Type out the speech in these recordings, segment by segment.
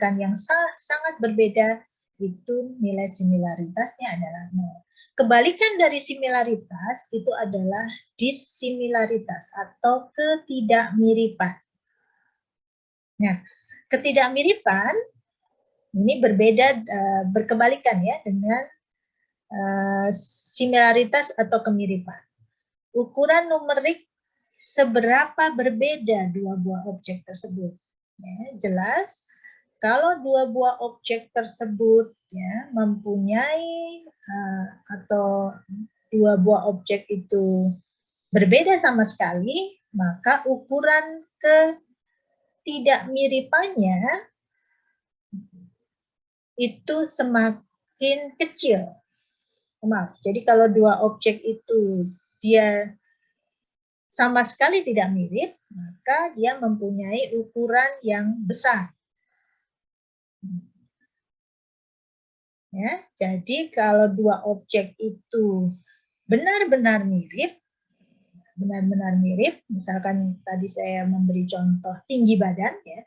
yang sangat berbeda, itu nilai similaritasnya adalah 0. Kebalikan dari similaritas itu adalah dissimilaritas atau ketidakmiripan. Nah, ketidakmiripan ini berbeda, berkebalikan ya dengan similaritas atau kemiripan. Ukuran numerik seberapa berbeda dua buah objek tersebut. Ya, jelas kalau dua buah objek tersebut ya mempunyai atau dua buah objek itu berbeda sama sekali, maka ukuran ketidakmiripannya itu semakin kecil. Maaf, jadi kalau dua objek itu dia sama sekali tidak mirip, maka dia mempunyai ukuran yang besar. Ya, jadi kalau dua objek itu benar-benar mirip, misalkan tadi saya memberi contoh tinggi badan, ya,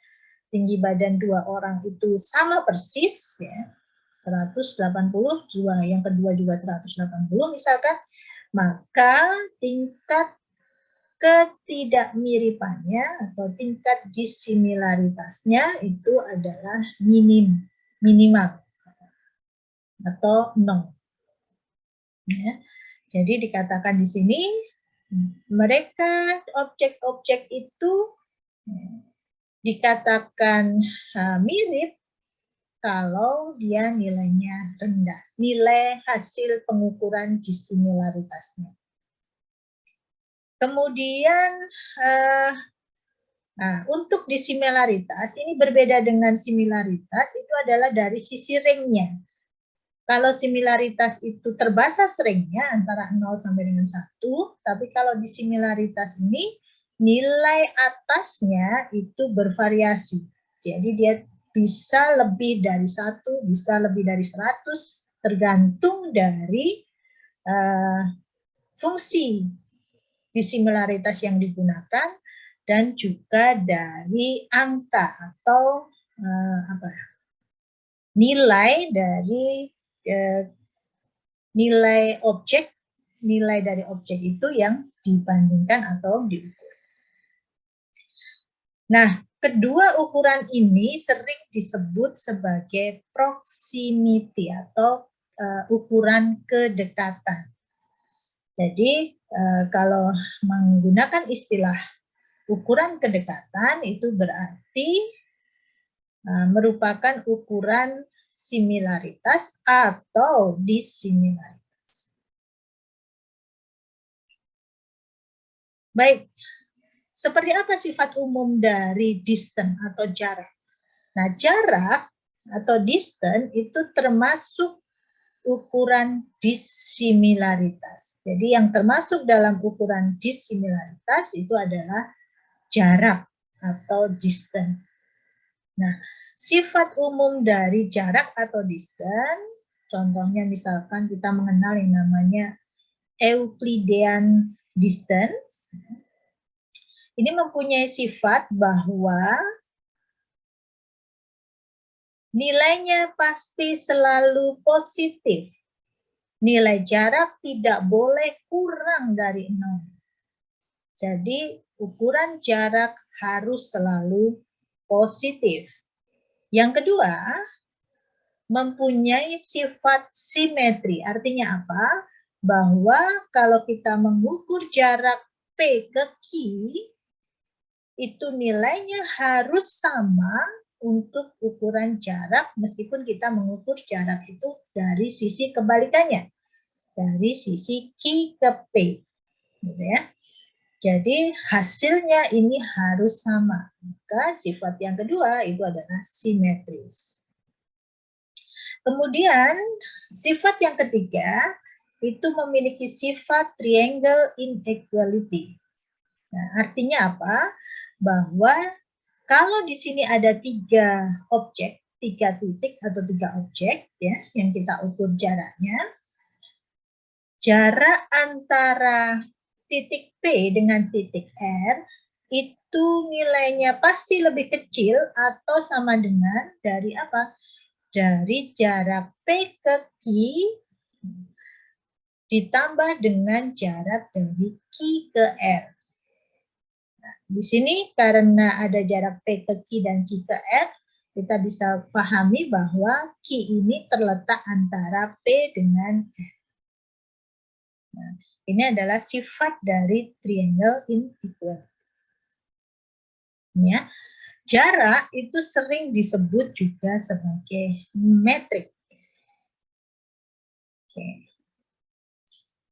tinggi badan dua orang itu sama persis, ya, 180, yang kedua juga 180 misalkan, maka tingkat ketidakmiripannya atau tingkat dissimilaritasnya itu adalah minimal atau 0. Ya. Jadi dikatakan di sini mereka objek-objek itu dikatakan mirip kalau dia nilainya rendah, nilai hasil pengukuran dissimilaritasnya. Kemudian untuk dissimilaritas ini berbeda dengan similaritas, itu adalah dari sisi ringnya. Kalau similaritas itu terbatas ringnya antara 0 sampai dengan 1, tapi kalau dissimilaritas ini nilai atasnya itu bervariasi. Jadi dia bisa lebih dari 1, bisa lebih dari 100, tergantung dari fungsi dissimilaritas yang digunakan dan juga dari angka atau nilai dari nilai dari objek itu yang dibandingkan atau diukur. Nah, kedua ukuran ini sering disebut sebagai proximity atau ukuran kedekatan. Jadi kalau menggunakan istilah ukuran kedekatan itu berarti merupakan ukuran similaritas atau dissimilaritas. Baik, seperti apa sifat umum dari distance atau jarak? Nah, jarak atau distance itu termasuk ukuran dissimilaritas. Jadi yang termasuk dalam ukuran dissimilaritas itu adalah jarak atau distance. Nah, sifat umum dari jarak atau distance, contohnya misalkan kita mengenal yang namanya Euclidean distance. Ini mempunyai sifat bahwa nilainya pasti selalu positif. Nilai jarak tidak boleh kurang dari 0. Jadi ukuran jarak harus selalu positif. Yang kedua, mempunyai sifat simetri. Artinya apa? Bahwa kalau kita mengukur jarak P ke Q, itu nilainya harus sama untuk ukuran jarak meskipun kita mengukur jarak itu dari sisi kebalikannya, dari sisi Q ke P, gitu ya. Jadi hasilnya ini harus sama. Maka sifat yang kedua itu adalah simetris. Kemudian sifat yang ketiga itu memiliki sifat triangle inequality. Nah, artinya apa? Bahwa kalau di sini ada 3 objek, 3 titik atau 3 objek ya yang kita ukur jaraknya, jarak antara titik P dengan titik R itu itu nilainya pasti lebih kecil atau sama dengan dari apa? Dari jarak P ke Q ditambah dengan jarak dari Q ke R. Nah, di sini karena ada jarak P ke Q dan Q ke R, kita bisa pahami bahwa Q ini terletak antara P dengan R. Nah, ini adalah sifat dari triangle inequality. Ya, jarak itu sering disebut juga sebagai metrik. Oke.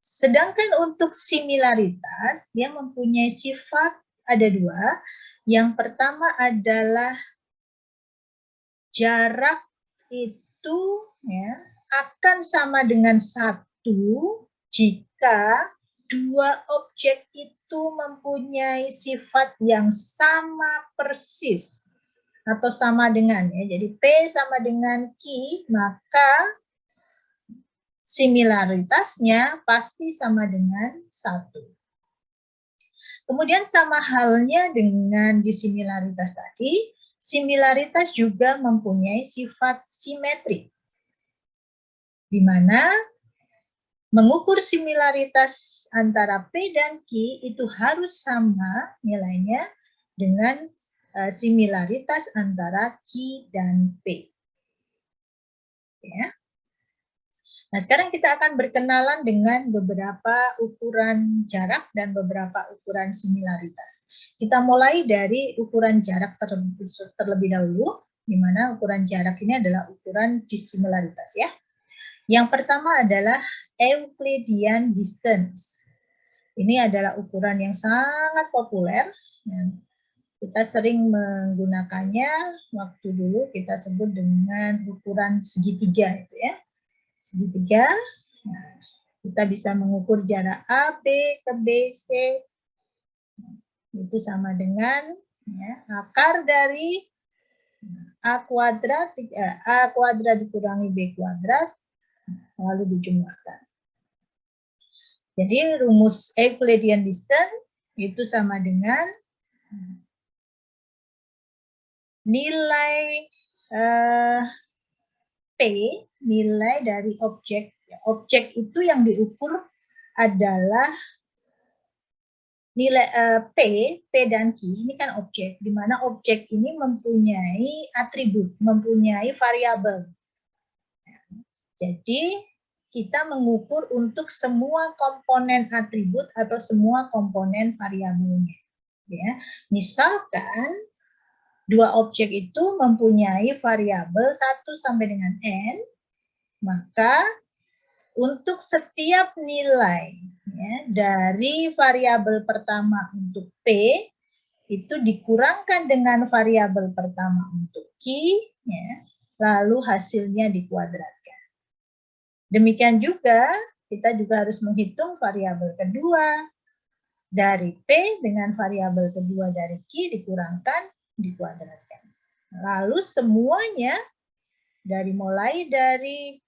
Sedangkan untuk similaritas, dia mempunyai sifat ada dua. Yang pertama adalah jarak itu ya, akan sama dengan 1 jika dua objek itu mempunyai sifat yang sama persis atau sama dengan ya. Jadi P sama dengan Q, maka similaritasnya pasti sama dengan 1. Kemudian sama halnya dengan disimilaritas tadi, similaritas juga mempunyai sifat simetri, di mana mengukur similaritas antara P dan Q itu harus sama nilainya dengan similaritas antara Q dan P. Ya. Nah, sekarang kita akan berkenalan dengan beberapa ukuran jarak dan beberapa ukuran similaritas. Kita mulai dari ukuran jarak terlebih dahulu, di mana ukuran jarak ini adalah ukuran dissimilaritas ya. Yang pertama adalah Euclidean distance. Ini adalah ukuran yang sangat populer. Kita sering menggunakannya waktu dulu kita sebut dengan ukuran segitiga itu ya. Segitiga. Nah, kita bisa mengukur jarak A, B ke B, C. Itu sama dengan ya, akar dari A kuadrat dikurangi B kuadrat lalu dijumlahkan. Jadi rumus Euclidean distance itu sama dengan nilai P, nilai dari objek. Objek itu yang diukur adalah nilai P dan Q, ini kan objek, di mana objek ini mempunyai atribut, mempunyai variabel. Jadi kita mengukur untuk semua komponen atribut atau semua komponen variabelnya. Ya, misalkan dua objek itu mempunyai variabel 1 sampai dengan n, maka untuk setiap nilai ya, dari variabel pertama untuk P itu dikurangkan dengan variabel pertama untuk Q, ya, lalu hasilnya dikuadratkan. Demikian juga kita juga harus menghitung variabel kedua dari P dengan variabel kedua dari Q dikurangkan, dikuadratkan. Lalu semuanya mulai dari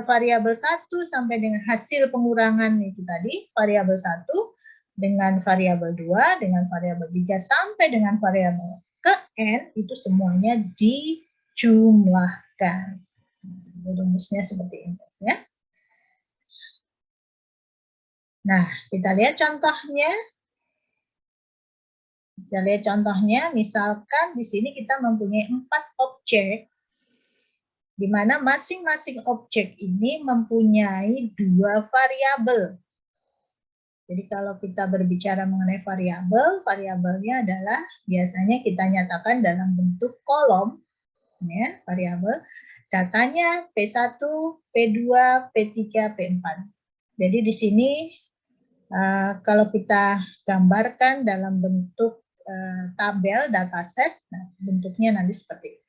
variabel 1 sampai dengan hasil pengurangan itu tadi, variabel 1 dengan variabel 2, dengan variabel 3 sampai dengan variabel ke N, itu semuanya dijumlahkan. Rumusnya seperti ini ya. Nah, kita lihat contohnya. Kita lihat contohnya, misalkan di sini kita mempunyai 4 objek, di mana masing-masing objek ini mempunyai 2 variabel. Jadi kalau kita berbicara mengenai variabel, variabelnya adalah biasanya kita nyatakan dalam bentuk kolom, ya, variabel. Datanya P1, P2, P3, P4. Jadi di sini kalau kita gambarkan dalam bentuk tabel dataset, nah, bentuknya nanti seperti ini.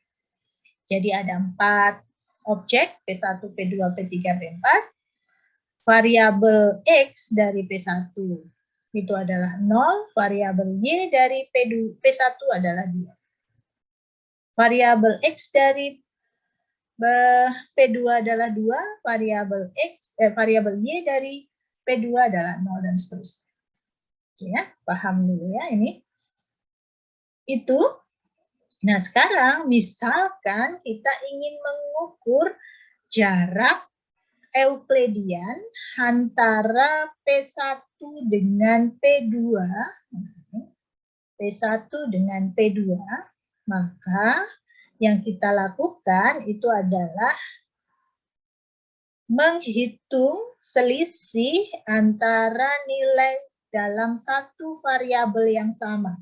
Jadi ada 4 objek, P1, P2, P3, P4. Variabel X dari P1 itu adalah 0, variabel Y dari P1 adalah 2. Variabel X dari P2 adalah 2, variabel Y dari P2 adalah 0 dan seterusnya. Ya, paham dulu ya ini. itu. Nah, sekarang misalkan kita ingin mengukur jarak Euklidian antara P1 dengan P2, P1 dengan P2, maka yang kita lakukan itu adalah menghitung selisih antara nilai dalam satu variabel yang sama.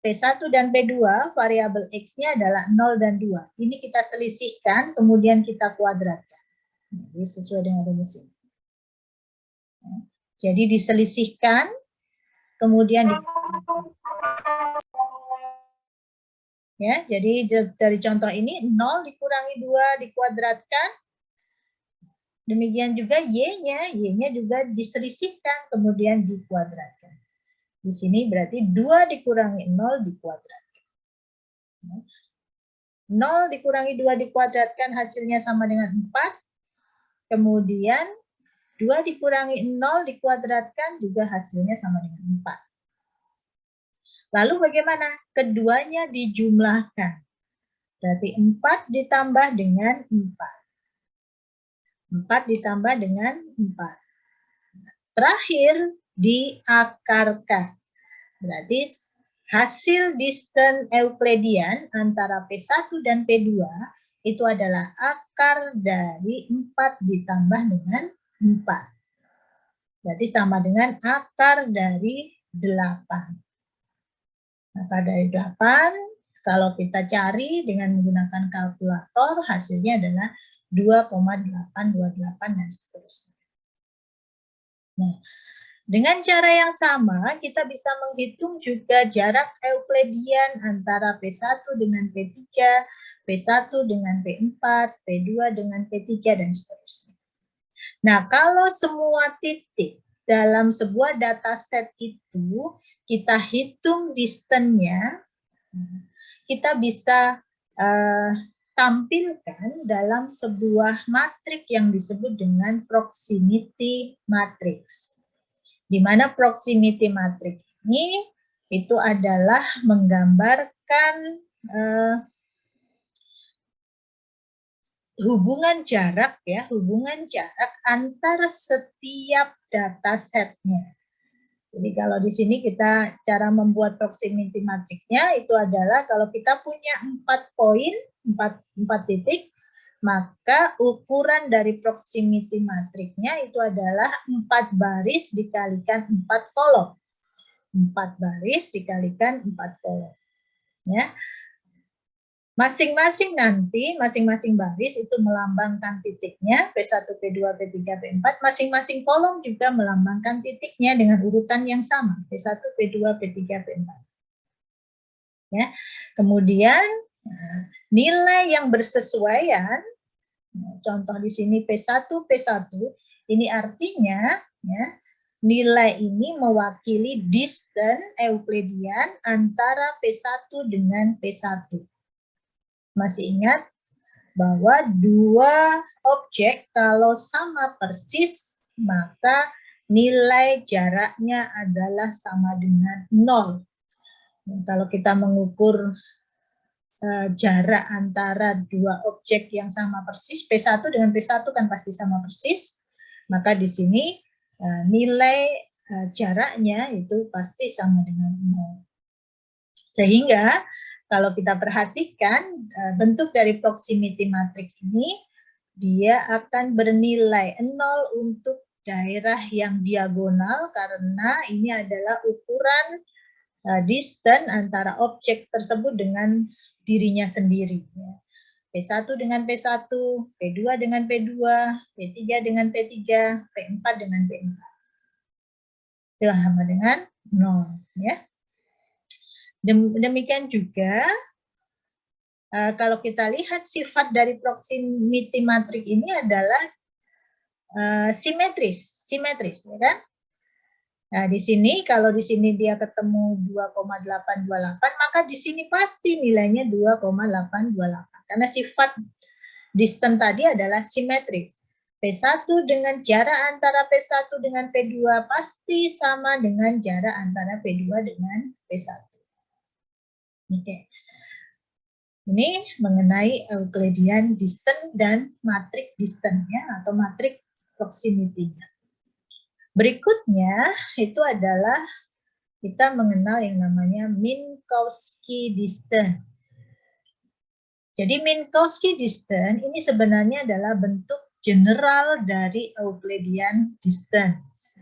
P1 dan P2, variabel X-nya adalah 0 dan 2. Ini kita selisihkan, kemudian kita kuadratkan. Jadi sesuai dengan rumus ini. Jadi diselisihkan, kemudian ya, jadi dari contoh ini 0 dikurangi 2 dikuadratkan. Demikian juga Y-nya juga diselisihkan, kemudian dikuadratkan. Di sini berarti 2 dikurangi 0 dikuadratkan. 0 dikurangi 2 dikuadratkan hasilnya sama dengan 4. Kemudian 2 dikurangi 0 dikuadratkan juga hasilnya sama dengan 4. Lalu bagaimana? Keduanya dijumlahkan. Berarti 4 ditambah dengan 4. 4 ditambah dengan 4. Terakhir diakarkan. Berarti hasil distance Euklidian antara P1 dan P2 itu adalah akar dari 4 ditambah dengan 4. Berarti sama dengan akar dari 8. Akar dari 8, kalau kita cari dengan menggunakan kalkulator, hasilnya adalah 2,828 dan seterusnya. Nah, dengan cara yang sama, kita bisa menghitung juga jarak Euklidian antara P1 dengan P3, P1 dengan P4, P2 dengan P3, dan seterusnya. Nah, kalau semua titik dalam sebuah dataset itu kita hitung distance-nya, kita bisa tampilkan dalam sebuah matrik yang disebut dengan proximity matrix. Di mana proximity matrix ini itu adalah menggambarkan hubungan jarak antar setiap datasetnya. Jadi kalau di sini kita cara membuat proximity matrixnya itu adalah kalau kita punya 4 poin, 4 titik, maka ukuran dari proximity matrixnya itu adalah 4 baris dikalikan 4 kolom. 4 baris dikalikan 4 kolom. Ya. Masing-masing baris itu melambangkan titiknya, P1, P2, P3, P4. Masing-masing kolom juga melambangkan titiknya dengan urutan yang sama, P1, P2, P3, P4. Ya. Kemudian nilai yang bersesuaian, contoh di sini P1, P1, ini artinya ya, nilai ini mewakili distance Euklidian antara P1 dengan P1. Masih ingat bahwa dua objek kalau sama persis, maka nilai jaraknya adalah sama dengan 0. Kalau kita mengukur jarak antara dua objek yang sama persis, P1 dengan P1 kan pasti sama persis, maka di sini nilai jaraknya itu pasti sama dengan 0. Sehingga kalau kita perhatikan bentuk dari proximity matrix ini, dia akan bernilai 0 untuk daerah yang diagonal karena ini adalah ukuran distance antara objek tersebut dengan dirinya sendiri. P1 dengan P1, P2 dengan P2, P3 dengan P3, P4 dengan P4. Itu sama dengan 0. Ya. Demikian juga kalau kita lihat sifat dari proximity matrix ini adalah simetris, ya kan? Nah, di sini kalau di sini dia ketemu 2,828, maka di sini pasti nilainya 2,828 karena sifat distance tadi adalah simetris. P1 dengan jarak antara P1 dengan P2 pasti sama dengan jarak antara P2 dengan P1. Oke. Ini mengenai Euclidean distance dan matrix distance ya, atau matrix proximity-nya. Berikutnya itu adalah kita mengenal yang namanya Minkowski distance. Jadi Minkowski distance ini sebenarnya adalah bentuk general dari Euclidean distance.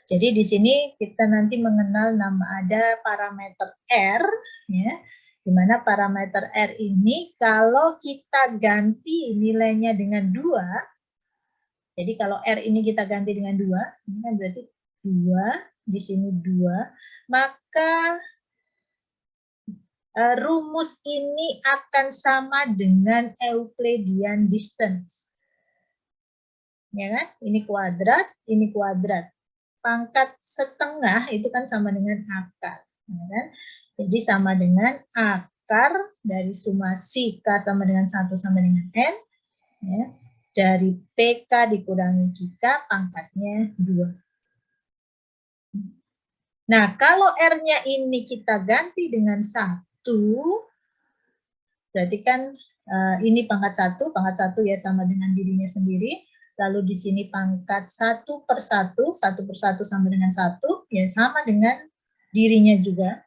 Jadi di sini kita nanti mengenal ada parameter R, ya, di mana parameter R ini kalau kita ganti nilainya dengan 2, jadi kalau R ini kita ganti dengan 2, ini kan berarti 2, di sini 2, maka rumus ini akan sama dengan Euclidean distance. Ya kan? Ini kuadrat, ini kuadrat. Pangkat setengah itu kan sama dengan akar. Ya kan? Jadi sama dengan akar dari sumasi K sama dengan 1 sama dengan N. Ya, dari PK dikurangi QK, pangkatnya 2. Nah, kalau R-nya ini kita ganti dengan 1, berarti kan ini pangkat 1 ya sama dengan dirinya sendiri. Lalu di sini pangkat 1 per 1 sama dengan 1, ya sama dengan dirinya juga.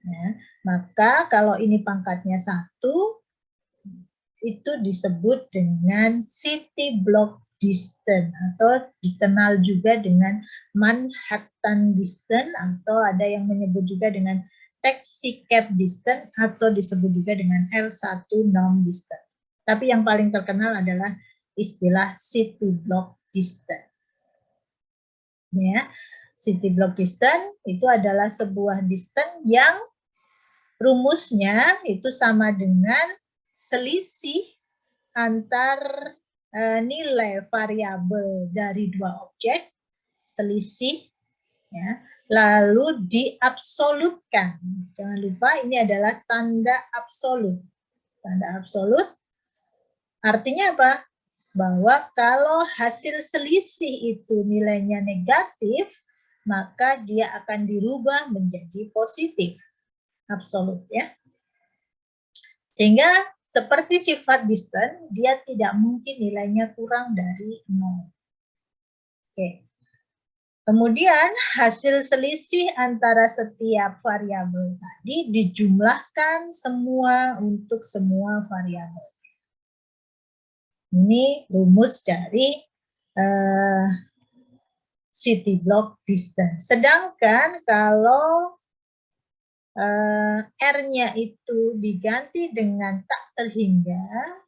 Ya, maka kalau ini pangkatnya 1, itu disebut dengan city block distance atau dikenal juga dengan Manhattan distance atau ada yang menyebut juga dengan taxi cab distance atau disebut juga dengan L1 norm distance. Tapi yang paling terkenal adalah istilah city block distance. Ya, city block distance itu adalah sebuah distance yang rumusnya itu sama dengan selisih antar nilai variabel dari dua objek, selisih, ya, lalu diabsolutkan. Jangan lupa ini adalah tanda absolut. Tanda absolut artinya apa? Bahwa kalau hasil selisih itu nilainya negatif, maka dia akan dirubah menjadi positif. Absolut ya. Sehingga seperti sifat distance, dia tidak mungkin nilainya kurang dari 0. Oke. Kemudian hasil selisih antara setiap variabel tadi dijumlahkan semua untuk semua variabel. Ini rumus dari city block distance. Sedangkan kalau R-nya itu diganti dengan tak terhingga,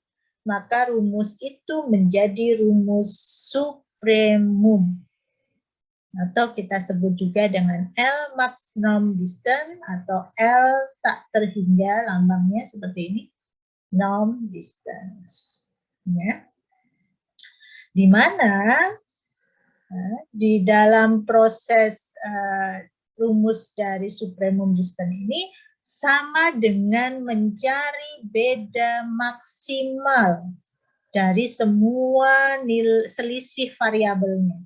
maka rumus itu menjadi rumus supremum. Atau kita sebut juga dengan L max norm distance atau L tak terhingga, lambangnya seperti ini, norm distance. Ya. Di mana di dalam proses rumus dari supremum distance ini sama dengan mencari beda maksimal dari semua selisih variabelnya.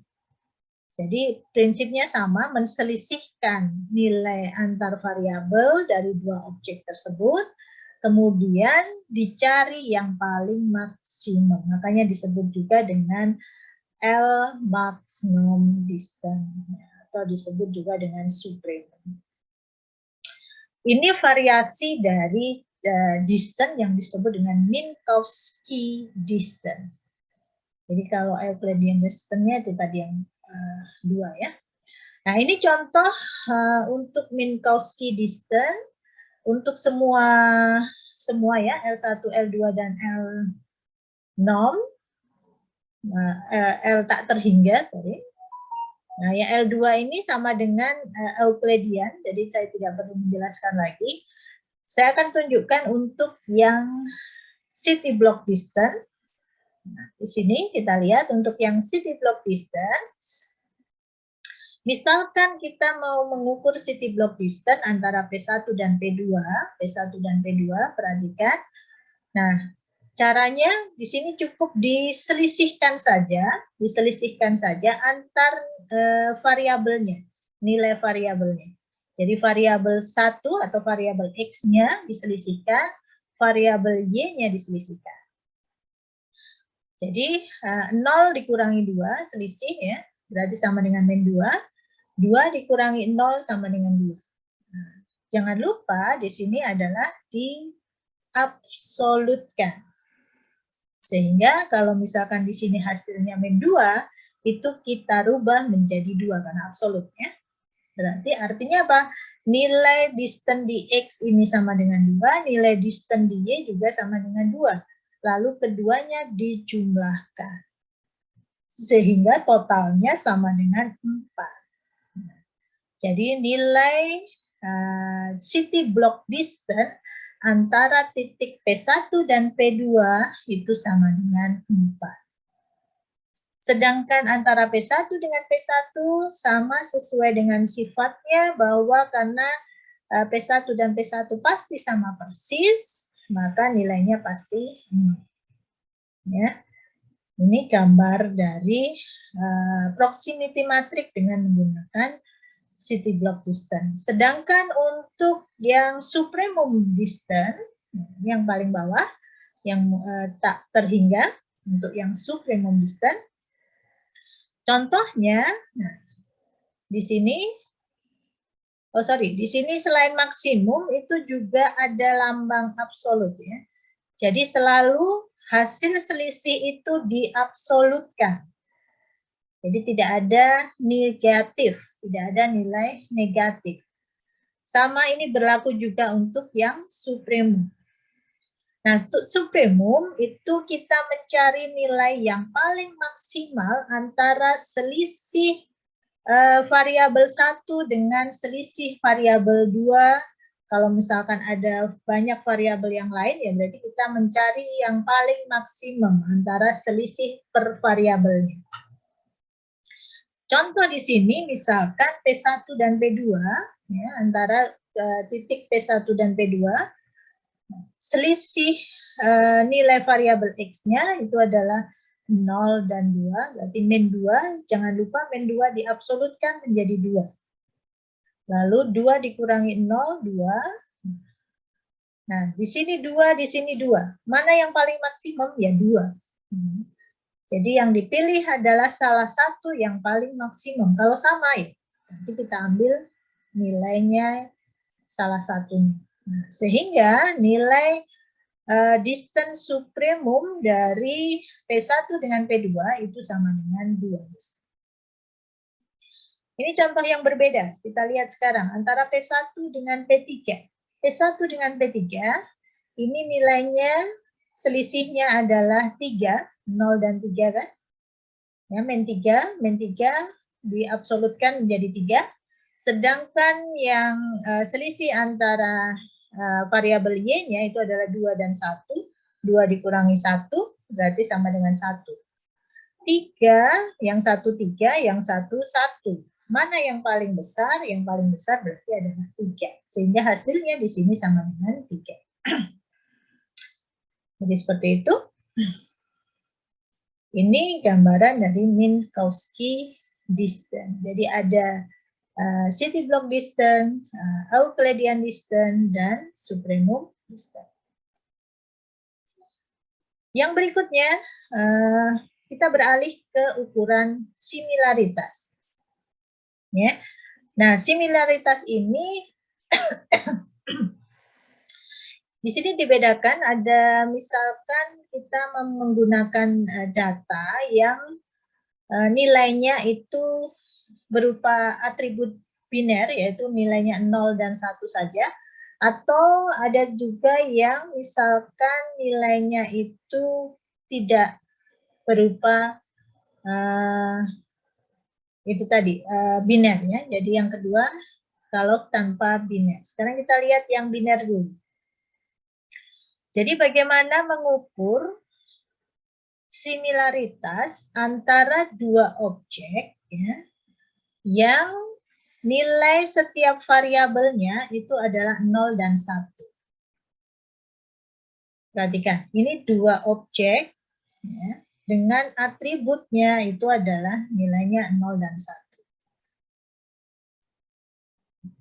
Jadi prinsipnya sama, menselisihkan nilai antar variabel dari dua objek tersebut, kemudian dicari yang paling maksimum. Makanya disebut juga dengan L max norm distance atau disebut juga dengan supremum. Ini variasi dari distance yang disebut dengan Minkowski distance. Jadi kalau Euclidean distance-nya itu tadi yang 2 ya. Nah ini contoh untuk Minkowski distance untuk semua ya L1, L2 dan L norm. L tak terhingga, sorry. Nah, yang L2 ini sama dengan Euclidean, jadi saya tidak perlu menjelaskan lagi. Saya akan tunjukkan untuk yang city block distance. Nah, di sini kita lihat untuk yang city block distance. Misalkan kita mau mengukur city block distance antara P1 dan P2, perhatikan. Nah, caranya di sini cukup diselisihkan saja antar variabelnya, nilai variabelnya. Jadi variabel 1 atau variabel X-nya diselisihkan, variabel Y-nya diselisihkan. Jadi 0 dikurangi 2, selisih ya, berarti sama dengan min 2. 2 dikurangi 0 sama dengan 2. Nah, jangan lupa di sini adalah diabsolutkan. Sehingga kalau misalkan di sini hasilnya min 2, itu kita rubah menjadi 2 karena absolut ya. Berarti artinya apa? Nilai distan di X ini sama dengan 2, nilai distan di Y juga sama dengan 2. Lalu keduanya dijumlahkan. Sehingga totalnya sama dengan 4. Jadi nilai city block distance antara titik P1 dan P2 itu sama dengan 4. Sedangkan antara P1 dengan P1 sama sesuai dengan sifatnya bahwa karena P1 dan P1 pasti sama persis, maka nilainya pasti 0. Ya. Ini gambar dari proximity matrix dengan menggunakan city block distance. Sedangkan untuk yang supremum distance, yang paling bawah, yang tak terhingga, untuk yang supremum distance, contohnya, nah, di sini, di sini selain maksimum itu juga ada lambang absolut ya. Jadi selalu hasil selisih itu diabsolutkan. Jadi tidak ada negatif, tidak ada nilai negatif. Sama ini berlaku juga untuk yang supremum. Nah, untuk supremum itu kita mencari nilai yang paling maksimal antara selisih variabel 1 dengan selisih variabel 2. Kalau misalkan ada banyak variabel yang lain, ya berarti kita mencari yang paling maksimum antara selisih per variabelnya. Contoh di sini misalkan P1 dan P2, ya, antara titik P1 dan P2, selisih nilai variabel X-nya itu adalah 0 dan 2, berarti min 2, jangan lupa min 2 diabsolutkan menjadi 2. Lalu 2 dikurangi 0, 2. Nah, di sini 2, di sini 2. Mana yang paling maksimum? Ya 2. Jadi yang dipilih adalah salah satu yang paling maksimum. Kalau sama ya, nanti kita ambil nilainya salah satunya. Nah, sehingga nilai distance supremum dari P1 dengan P2 itu sama dengan 2. Ini contoh yang berbeda. Kita lihat sekarang antara P1 dengan P3. P1 dengan P3, ini nilainya selisihnya adalah 3, 0 dan 3 kan? Ya, min 3 diabsolutkan menjadi 3. Sedangkan yang selisih antara variabel Y-nya itu adalah 2 dan 1. 2 dikurangi 1 berarti sama dengan 1. 3, yang 1 3, yang 1 1. Mana yang paling besar? Yang paling besar berarti adalah 3. Sehingga hasilnya di sini sama dengan 3. Jadi seperti itu. Ini gambaran dari Minkowski distance. Jadi ada city block distance, Euclidean distance, dan supremum distance. Yang berikutnya, kita beralih ke ukuran similaritas. Ya. Nah, similaritas ini di sini dibedakan, ada misalkan kita menggunakan data yang nilainya itu berupa atribut biner, yaitu nilainya 0 dan 1 saja, atau ada juga yang misalkan nilainya itu tidak berupa itu tadi biner ya. Jadi yang kedua kalau tanpa biner. Sekarang kita lihat yang biner dulu. Jadi bagaimana mengukur similaritas antara dua objek ya, yang nilai setiap variabelnya itu adalah 0 dan 1. Perhatikan, ini dua objek ya, dengan atributnya itu adalah nilainya 0 dan 1.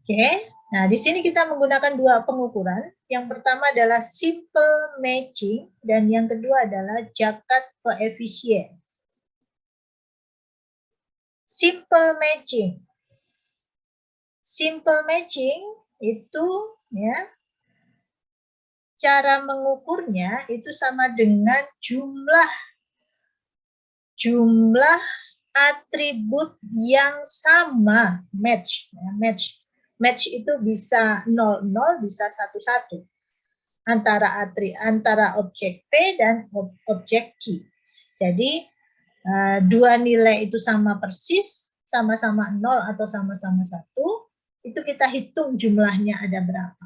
Oke, nah di sini kita menggunakan dua pengukuran. Yang pertama adalah simple matching dan yang kedua adalah Jakat koefisien. Simple matching. Simple matching itu ya cara mengukurnya itu sama dengan jumlah atribut yang sama match. Match itu bisa 00, bisa 11 antara objek P dan objek Q. Jadi dua nilai itu sama persis, sama-sama 0 atau sama-sama 1, itu kita hitung jumlahnya ada berapa.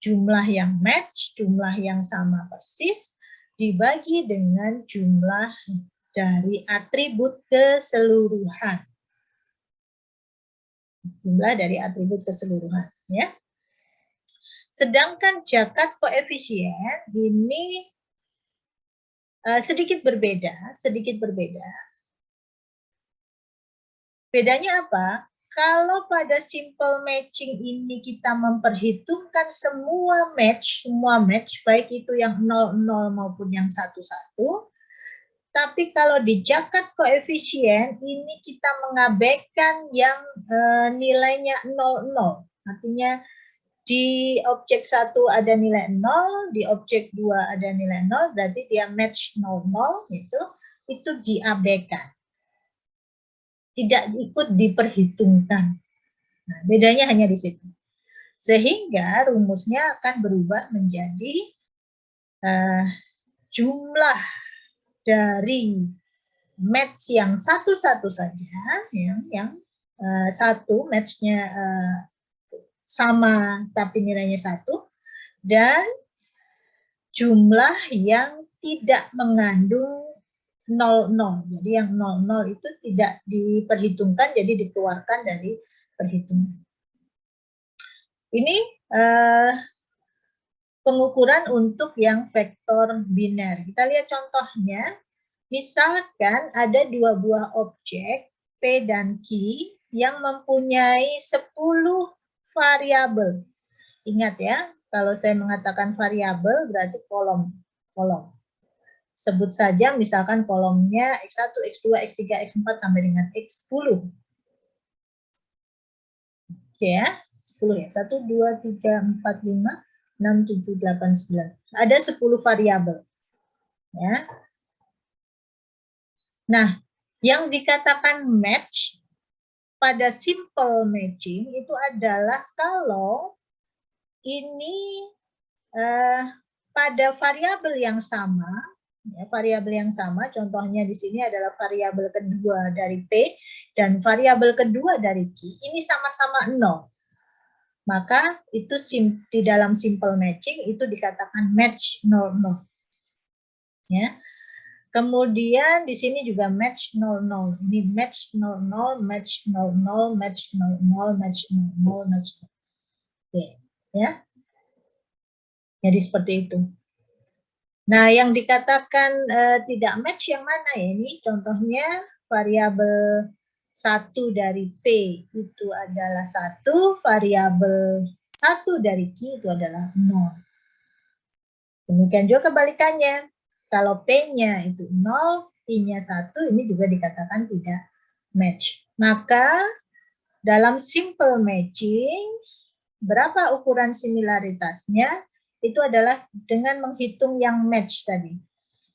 Jumlah yang match, jumlah yang sama persis, dibagi dengan jumlah dari atribut keseluruhan. Jumlah dari atribut keseluruhan. Ya. Sedangkan Jakat koefisien ini sedikit berbeda. Bedanya apa? Kalau pada simple matching ini kita memperhitungkan semua match, baik itu yang 00 maupun yang 11, tapi kalau di Jakat koefisien ini kita mengabaikan yang nilainya 00. Artinya di objek 1 ada nilai 0, di objek 2 ada nilai 0, berarti dia match 00 itu diabaikan. Tidak ikut diperhitungkan. Nah, bedanya hanya di situ. Sehingga rumusnya akan berubah menjadi jumlah dari match yang satu-satu saja, yang satu matchnya sama tapi nilainya 1, dan jumlah yang tidak mengandung 00. Jadi yang 00 itu tidak diperhitungkan, jadi dikeluarkan dari perhitungan. Ini pengukuran untuk yang vektor biner. Kita lihat contohnya. Misalkan ada dua buah objek P dan Q yang mempunyai 10 variabel. Ingat ya, kalau saya mengatakan variabel berarti kolom. Sebut saja misalkan kolomnya X1, X2, X3, X4 sampai dengan X10. Oke ya, 10 ya. 1, 2, 3, 4, 5, 6, 7, 8, 9. Ada 10 variabel. Ya. Nah, yang dikatakan match pada simple matching itu adalah kalau ini pada variabel yang sama, ya, contohnya di sini adalah variabel kedua dari P dan variabel kedua dari Q, ini sama-sama 0. Maka itu di dalam simple matching itu dikatakan match 00. Ya. Kemudian di sini juga match 00. Ini match 00, match 00, match 00, match 00, match 00. Oke, ya. Jadi seperti itu. Nah, yang dikatakan tidak match yang mana ya? Ini contohnya variabel 1 dari P itu adalah 1, variabel 1 dari Q itu adalah 0. Demikian juga kebalikannya. Kalau P-nya itu 0, Q-nya 1, ini juga dikatakan tidak match. Maka dalam simple matching, berapa ukuran similaritasnya? Itu adalah dengan menghitung yang match tadi.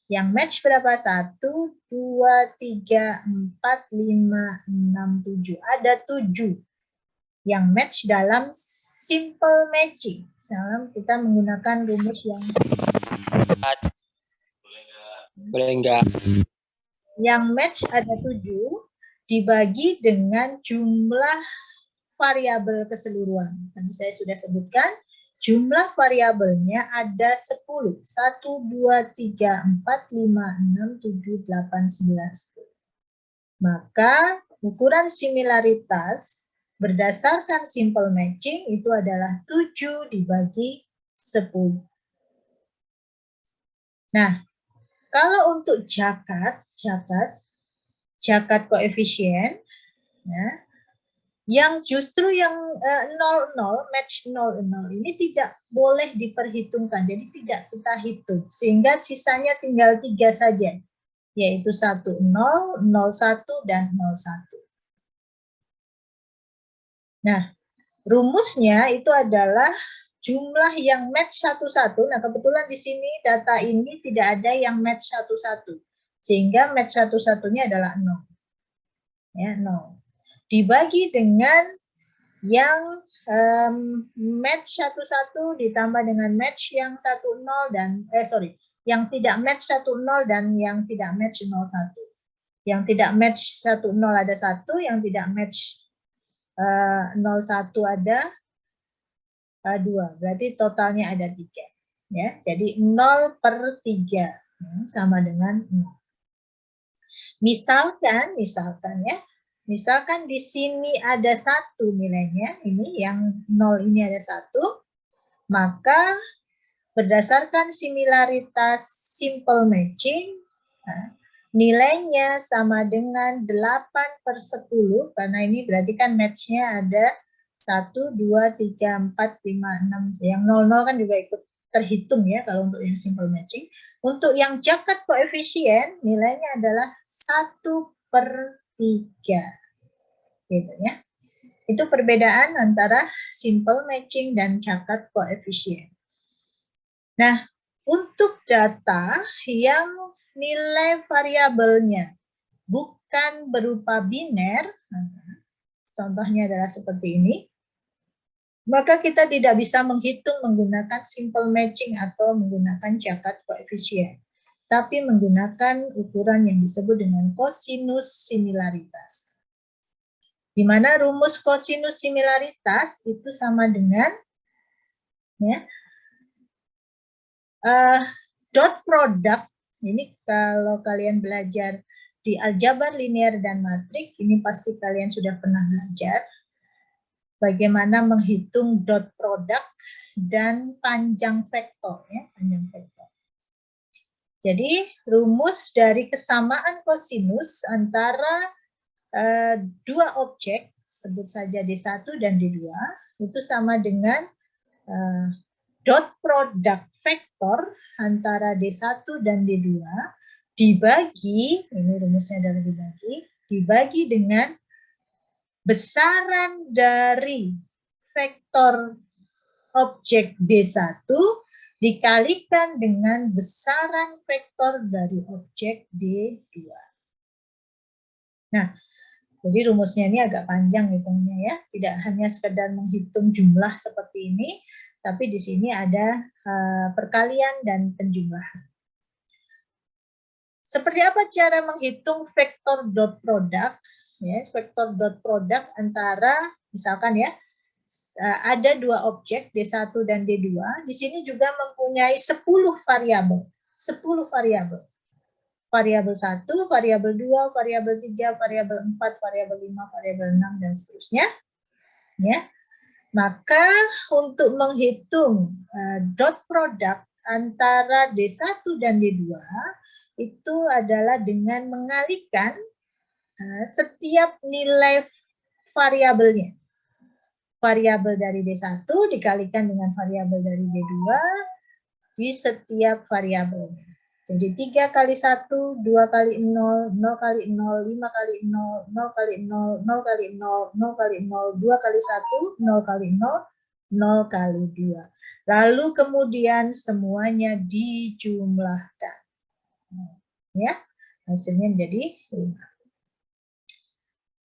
Yang match berapa? 1, 2, 3, 4, 5, 6, 7. Ada 7 yang match dalam simple matching. Misalnya kita menggunakan rumus yang boleh enggak? Yang match ada 7 dibagi dengan jumlah variabel keseluruhan. Tadi saya sudah sebutkan, jumlah variabelnya ada 10. 1, 2, 3, 4, 5, 6, 7, 8, 9, 10. Maka ukuran similaritas berdasarkan simple matching itu adalah 7 dibagi 10. Nah, kalau untuk jakat koefisien, ya, Yang justru yang 0, 0, match 0, 0 ini tidak boleh diperhitungkan, jadi tidak kita hitung. Sehingga sisanya tinggal 3 saja, yaitu 1, 0, 0, 1, dan 0, 1. Nah, rumusnya itu adalah jumlah yang match 1, 1. Nah, kebetulan di sini data ini tidak ada yang match 1, 1. Sehingga match 1, 1-nya adalah 0. Ya, 0. Dibagi dengan yang match 1, 1 ditambah dengan match yang 1, 0 dan yang tidak match 1, 0 dan yang tidak match 0, 1. Yang tidak match 1, 0 ada 1, yang tidak match 0, 1 ada 2. Berarti totalnya ada 3. Ya, jadi 0 per 3 sama dengan 0. Misalkan ya, misalkan di sini ada 1 nilainya, ini yang 0 ini ada 1, maka berdasarkan similaritas simple matching, nilainya sama dengan 8 per 10, karena ini berarti kan match-nya ada 1, 2, 3, 4, 5, 6. Yang 00 kan juga ikut terhitung ya kalau untuk yang simple matching. Untuk yang jakat koefisien, nilainya adalah 1 per 3. Gitu ya. Itu perbedaan antara simple matching dan jakat koefisien. Nah, untuk data yang nilai variabelnya bukan berupa biner, contohnya adalah seperti ini, maka kita tidak bisa menghitung menggunakan simple matching atau menggunakan jakat koefisien, tapi menggunakan ukuran yang disebut dengan kosinus similaritas. Di mana rumus kosinus similaritas itu sama dengan ya, dot product. Ini kalau kalian belajar di aljabar linear dan matrik, ini pasti kalian sudah pernah belajar bagaimana menghitung dot product dan panjang vektor ya, panjang vektor. Jadi rumus dari kesamaan kosinus antara dua objek, sebut saja D1 dan D2, itu sama dengan dot product vektor antara D1 dan D2 dibagi, ini rumusnya adalah dibagi dengan besaran dari vektor objek D1 dikalikan dengan besaran vektor dari objek D2. Nah, jadi rumusnya ini agak panjang hitungnya ya, tidak hanya sekedar menghitung jumlah seperti ini, tapi di sini ada perkalian dan penjumlahan. Seperti apa cara menghitung vektor dot product? Ya, vektor dot product antara, misalkan ya, ada dua objek D1 dan D2, di sini juga mempunyai 10 variabel. 10 variabel. Variabel 1, variabel 2, variabel 3, variabel 4, variabel 5, variabel 6, dan seterusnya. Ya. Maka untuk menghitung dot product antara D1 dan D2, itu adalah dengan mengalihkan setiap nilai variabelnya. Variabel dari D1 dikalikan dengan variabel dari D2 di setiap variabelnya. Jadi 3 kali 1, 2 kali 0, 0 kali 0, 5 kali 0, 0 kali 0, 0 kali 0, 0 kali 0, 2 kali 1, 0 kali 0, 0 kali 2. Lalu kemudian semuanya dijumlahkan. Ya, hasilnya menjadi 5.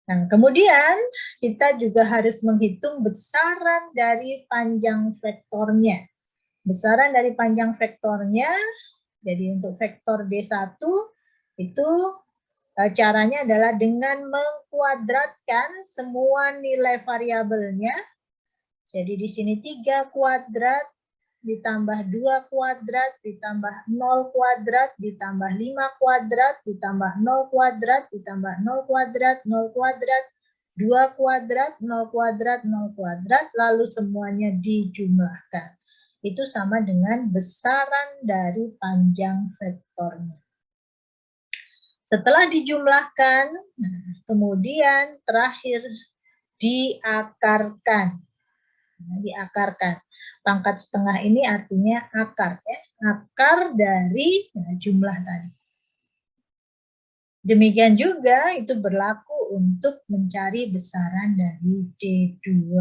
Nah, kemudian kita juga harus menghitung besaran dari panjang vektornya. Besaran dari panjang vektornya, jadi untuk vektor D1 itu caranya adalah dengan mengkuadratkan semua nilai variabelnya. Jadi di sini 3 kuadrat ditambah 2 kuadrat, ditambah 0 kuadrat, ditambah 5 kuadrat, ditambah 0 kuadrat, ditambah 0 kuadrat, 0 kuadrat, 2 kuadrat, 0 kuadrat, 0 kuadrat, lalu semuanya dijumlahkan. Itu sama dengan besaran dari panjang vektornya. Setelah dijumlahkan, kemudian terakhir diakarkan. Nah, diakarkan. Pangkat setengah ini artinya akar, ya. Akar dari jumlah tadi. Demikian juga itu berlaku untuk mencari besaran dari D2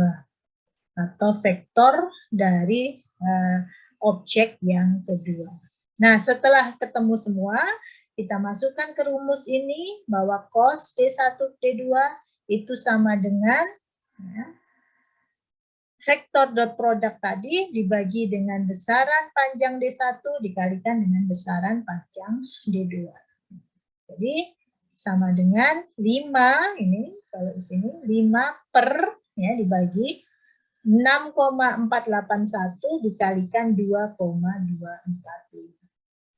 atau vektor dari objek yang kedua. Nah, setelah ketemu semua, kita masukkan ke rumus ini bahwa cos D1 D2 itu sama dengan vektor dot produk tadi dibagi dengan besaran panjang D1 dikalikan dengan besaran panjang D2. Jadi sama dengan 5, ini kalau di sini 5 per ya dibagi 6,481 dikalikan 2,245.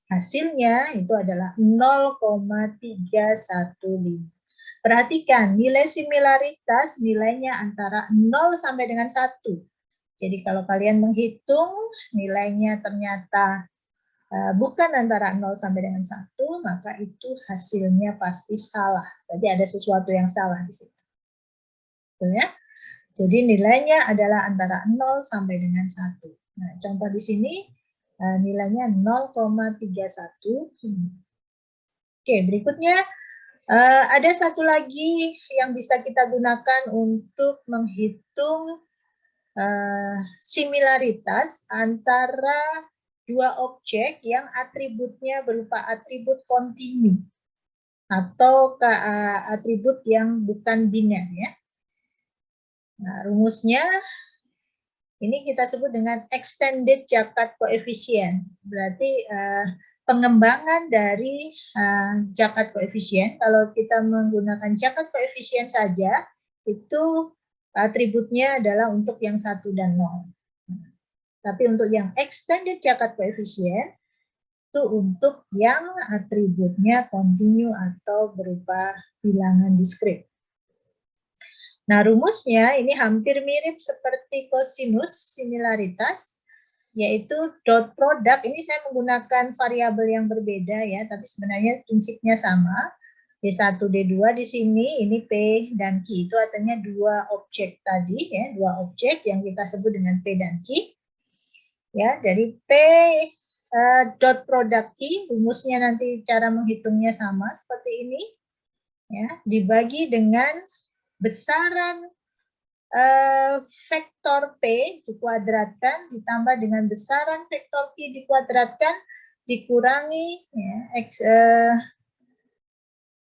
Hasilnya itu adalah 0,315. Perhatikan nilai similaritas nilainya antara 0 sampai dengan 1. Jadi kalau kalian menghitung nilainya ternyata bukan antara 0 sampai dengan 1, maka itu hasilnya pasti salah. Jadi ada sesuatu yang salah di situ. Betul ya? Jadi nilainya adalah antara 0 sampai dengan 1. Nah, contoh di sini nilainya 0,31. Oke, berikutnya ada satu lagi yang bisa kita gunakan untuk menghitung similaritas antara dua objek yang atributnya berupa atribut kontinu atau atribut yang bukan biner ya. Nah, rumusnya ini kita sebut dengan extended Jaccard coefficient. Berarti pengembangan dari Jaccard coefficient. Kalau kita menggunakan Jaccard coefficient saja, itu atributnya adalah untuk yang 1 dan 0. Tapi untuk yang extended Jaccard coefficient, itu untuk yang atributnya kontinu atau berupa bilangan diskrit. Nah, rumusnya ini hampir mirip seperti kosinus similaritas, yaitu dot product. Ini saya menggunakan variabel yang berbeda ya, tapi sebenarnya prinsipnya sama. D1, D2 di sini, ini P dan Q. Itu artinya dua objek tadi, ya, dua objek yang kita sebut dengan P dan Q. Ya, dari P dot product Q, rumusnya nanti cara menghitungnya sama seperti ini. Ya, dibagi dengan besaran vektor P dikuadratkan ditambah dengan besaran vektor Q dikuadratkan dikurangi ya,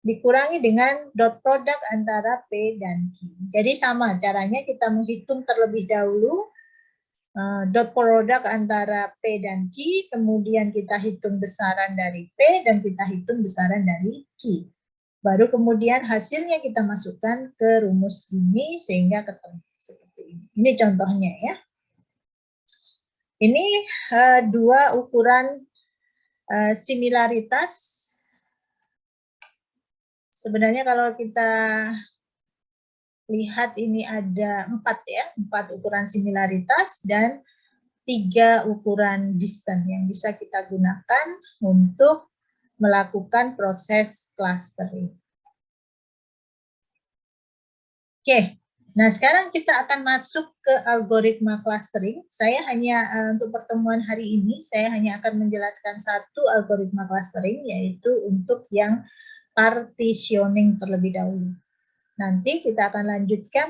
dikurangi dengan dot product antara P dan Q. Jadi sama caranya kita menghitung terlebih dahulu dot product antara P dan Q, kemudian kita hitung besaran dari P dan kita hitung besaran dari Q. Baru kemudian hasilnya kita masukkan ke rumus ini sehingga ketemu seperti ini. Ini contohnya ya. Ini dua ukuran similaritas. Sebenarnya kalau kita lihat ini ada 4 ya, 4 ukuran similaritas dan 3 ukuran distance yang bisa kita gunakan untuk melakukan proses clustering. Oke, nah sekarang kita akan masuk ke algoritma clustering. Saya hanya untuk pertemuan hari ini, saya hanya akan menjelaskan satu algoritma clustering, yaitu untuk yang partitioning terlebih dahulu. Nanti kita akan lanjutkan